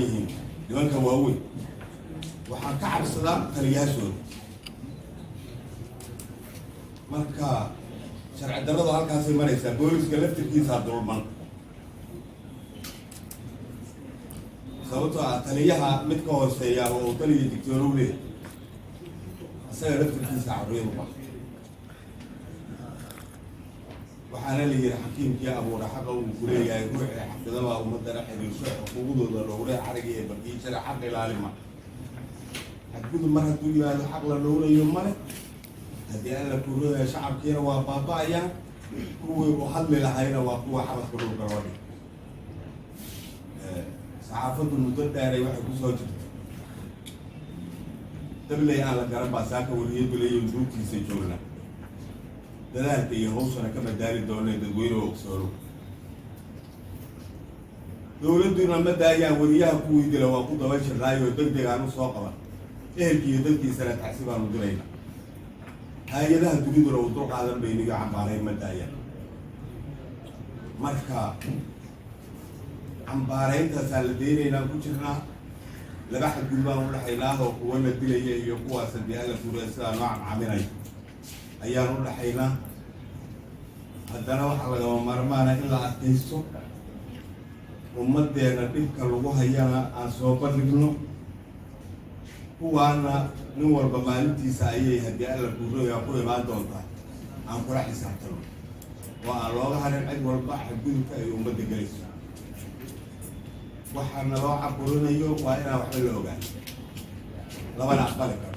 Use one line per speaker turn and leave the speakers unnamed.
yihiin nimanka waaweyn waxaan ka cabsadaa taliyaashooda marka sharci darradu halkaasay maraysaa booliska laftirkiisaa dulman sababtoo ah taliyaha mid ka hooseeya oo taliya digtoorow leh isaga laftirkiisa carruur u baxa waxaana la yidhi xakiimkii abuura xaqa uu ku leeyahay ruuxii xafidaba ummadana xiriirso xuquuqdooda dhowre xarigi ee barkiishada xaq ilaalima xadgudub mar hadduu yimaado xaq la dhowrayo male haddii alla kuurooya shacabkiina waa baaba-ayaan kuwii u hadli lahayna waa kuwa xabadka dhulka loo dhig saxaafaddu muddo dheeray waxay kusoo jirta dabley aan la garan baa saaka wariyadu leeyihin duugtiisa joogna dadaalka iyo hawshana ka madaali doonay dadweyne oo ogsoolo dowladduna ma daayaan wariyaha kuwii dila waa ku daba jirnaayo deg deg aan u soo qaban ehelkii iyo dadkiisana tacsi baanu dirayna hay-adaha duniduna uu dul qaadan bayniga cambaarayn ma daayaan marka cambaarayntaasaan la daynaynaan ku jirnaa laba xadgud baan u dhaxaynaa oo kuwa la dilaya iyo kuwaas haddii alla kuuriya sidaa noo camcaminay ayaan u dhaxaynaa haddana waxaa lagama maarmaana in la adkaysto ummaddeena dhibka lagu hayana aan soo bandhigno kuwaana nin walba maalintiisa ayay haddii alla kuurooya ku imaan doontaa aan kula xisaabtano oo aan looga harin cid walba xadgudubka ay ummadda gelayso waxaana loo caburinayo waa inaan waxba la ogaan labana aqbali karo